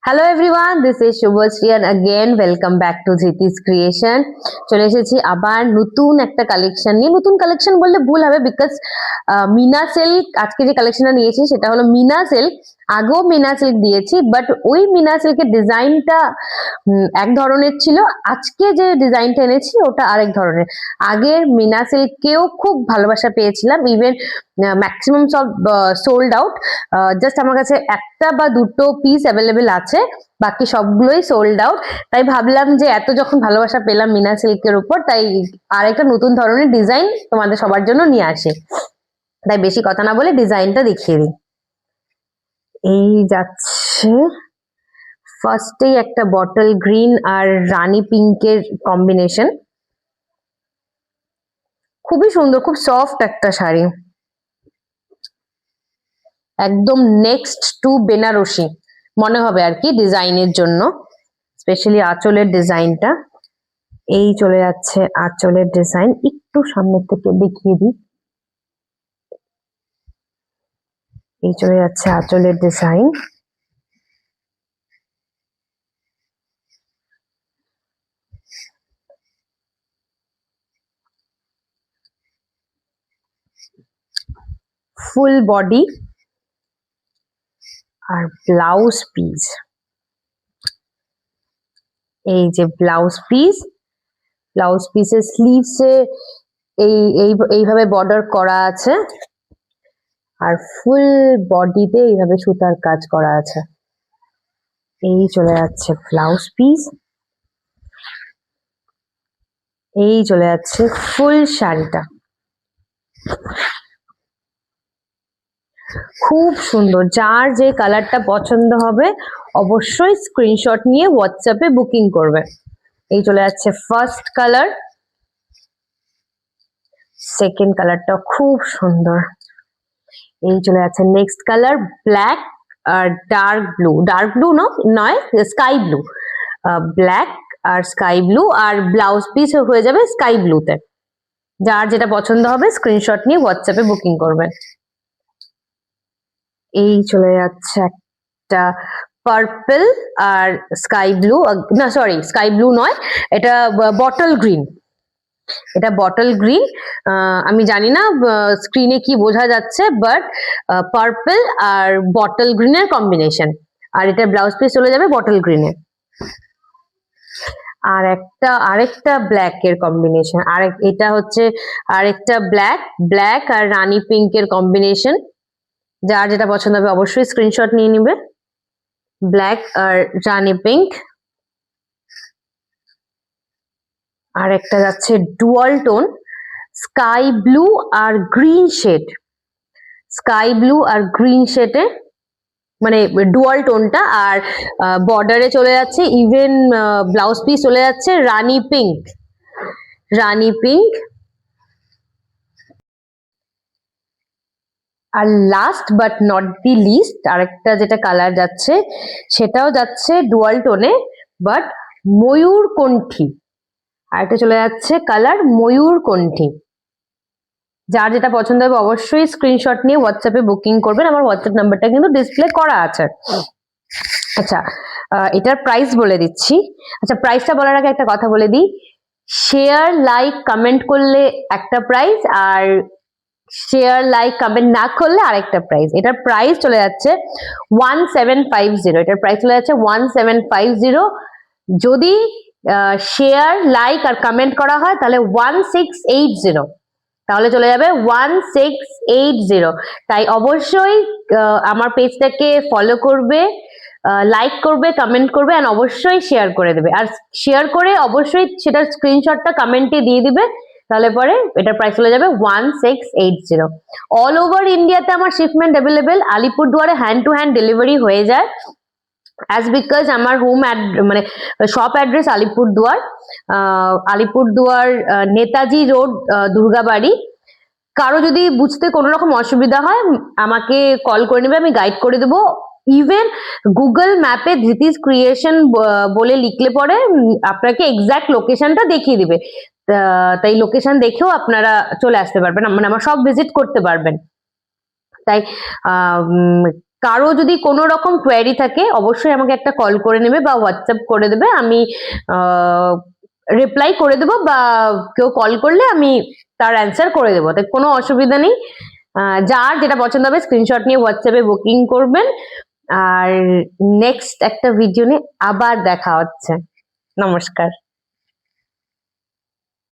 Hello everyone, this is Subhashree and again welcome back to Dhritis Creation। চলে এসেছি আবার নতুন একটা কালেকশন নিয়ে। নতুন কালেকশন বললে ভুল হবে, বিকজ মিনা সিল্ক আজকে যে কালেকশনটা নিয়েছি সেটা হলো মিনা সিল্ক। আগেও মিনা সিল্ক দিয়েছি, বাট ওই মিনা সিল্কের ডিজাইনটা এক ধরনের ছিল, আজকে যে ডিজাইনটা এনেছি ওটা আরেক ধরনের। আগের মিনা সিল্কেও খুব ভালোবাসা পেয়েছিলাম, ইভেন ম্যাক্সিমাম সব সোল্ড আউট। জাস্ট আমার কাছে একটা বা দুটো পিস অ্যাভেলেবেল আছে, বাকি সবগুলোই সোল্ড আউট। তাই ভাবলাম যে এত যখন ভালোবাসা পেলাম মিনা সিল্কের উপর, তাই আরেকটা নতুন ধরনের ডিজাইন তোমাদের সবার জন্য নিয়ে আসি। তাই বেশি কথা না বলে ডিজাইনটা দেখিয়ে দিই। এই যাচ্ছে ফার্স্টেই একটা বটল গ্রিন আর রানী পিঙ্কের কম্বিনেশন, খুবই সুন্দর, খুব সফট একটা শাড়ি, একদম নেক্সট টু বেনারসি মনে হবে আর কি ডিজাইনের জন্য। স্পেশালি আঁচলের ডিজাইনটা, এই চলে যাচ্ছে আঁচলের ডিজাইন। একটু সামনের থেকে দেখিয়ে দিই, এই চলে যাচ্ছে আঁচলের ডিজাইন। ফুল বডি আর ব্লাউজ পিস, এই যে ব্লাউজ পিসের স্লিভসে এইভাবে বর্ডার করা আছে, আর ফুল বডিতে এইভাবে সুতার কাজ করা আছে। এই চলে যাচ্ছে ব্লাউজ পিস, এই চলে যাচ্ছে ফুল শাড়িটা। খুব সুন্দর, যার যে কালারটা পছন্দ হবে অবশ্যই স্ক্রিনশট নিয়ে হোয়াটসঅ্যাপে বুকিং করবে। এই চলে যাচ্ছে ফার্স্ট কালার, সেকেন্ড কালারটা খুব সুন্দর। এই চলে যাচ্ছে নেক্সট কালার, ব্ল্যাক আর ডার্ক ব্লু নয় স্কাই ব্লু, ব্ল্যাক আর স্কাই ব্লু, আর ব্লাউজ পিস হয়ে যাবে স্কাই ব্লুতে। যার যেটা পছন্দ হবে স্ক্রিনশট নিয়ে হোয়াটসঅ্যাপে বুকিং করবেন। এই চলে যাচ্ছে একটা পার্পল আর স্কাই ব্লু, না সরি স্কাই ব্লু নয়, এটা বটল গ্রিন। এটা বটল গ্রিন, আমি জানি না স্ক্রিনে কি বোঝা যাচ্ছে, বাট পার্পল আর বটল গ্রিনের কম্বিনেশন। আর এটা ব্লাউজ পিস চলে যাবে বটল গ্রিনে। আর আরেকটা ব্ল্যাক এর কম্বিনেশন, এটা হচ্ছে আরেকটা ব্ল্যাক আর রানী পিঙ্কের কম্বিনেশন। যার যেটা পছন্দ হবে অবশ্যই স্ক্রিনশট নিয়ে নিবে। ব্ল্যাক আর রানী পিঙ্ক। আর একটা যাচ্ছে ডুয়াল টোন, স্কাই ব্লু আর গ্রিন শেড, শেডে মানে ডুয়াল টোনটা। আর বর্ডারে চলে যাচ্ছে, ইভেন ব্লাউজ পিস চলে যাচ্ছে রানী পিঙ্ক। আর last but not the least আরেকটা যেটা কালার যাচ্ছে, সেটাও যাচ্ছে ডুয়াল টোনে, বাট ময়ূরকণ্ঠী। আরেকটা চলে যাচ্ছে কালার ময়ূরকণ্ঠী। যার যেটা পছন্দ হবে অবশ্যই স্ক্রিনশট নিয়ে হোয়াটসঅ্যাপে বুকিং করবেন। আমার হোয়াটসঅ্যাপ নাম্বারটা কিন্তু ডিসপ্লে করা আছে। আচ্ছা, এটার প্রাইস বলে দিচ্ছি। আচ্ছা, প্রাইসটা বলার আগে একটা কথা বলে দিই, শেয়ার লাইক কমেন্ট করলে একটা প্রাইস, আর শেয়ার লাইক কমেন্ট না করলে আরেকটা প্রাইস। এটার প্রাইস চলে যাচ্ছে 1750। এটার প্রাইস চলে যাচ্ছে 1750। যদি শেয়ার লাইক আর কমেন্ট করা হয় তাহলে 1680, তাহলে চলে যাবে 1680। তাই অবশ্যই আমার পেজটাকে ফলো করবে, লাইক করবে, কমেন্ট করবে, আর অবশ্যই শেয়ার করে দেবে। আর শেয়ার করে অবশ্যই সেটার স্ক্রিনশটটা কমেন্টে দিয়ে দিবে, তাহলে পরে এটার প্রাইস চলে যাবে 1680। অল ওভার ইন্ডিয়াতে আমার শিপমেন্ট অ্যাভেলেবেল। আলিপুরদুয়ারে হ্যান্ড টু হ্যান্ড ডেলিভারি হয়ে যায়, অ্যাজ বিকজ আমার মানে shop address Alipurduar Netaji road, Durgabari. কারো যদি বুঝতে কোনো রকম অসুবিধা হয় আমাকে কল করে নেবে, আমি গাইড করে দেবো। ইভেন গুগল ম্যাপে ধৃতিস ক্রিয়েশন বলে লিখলে পরে আপনাকে এক্সাক্ট লোকেশনটা দেখিয়ে দিবে। তাই লোকেশন দেখেও আপনারা চলে আসতে পারবেন, মানে আমার সব ভিজিট করতে পারবেন। তাই কারো যদি কোনো রকম কোয়ারি থাকে অবশ্যই আমাকে একটা কল করে নেবে বা হোয়াটসঅ্যাপ করে দেবে, আমি রিপ্লাই করে দেবো, বা কেউ কল করলে আমি তার অ্যান্সার করে দেবো, তাই কোনো অসুবিধা নেই। যার যেটা পছন্দ হবে স্ক্রিনশট নিয়ে হোয়াটসঅ্যাপে বুকিং করবেন। আর নেক্সট একটা ভিডিও নিয়ে আবার দেখা হচ্ছে। নমস্কার।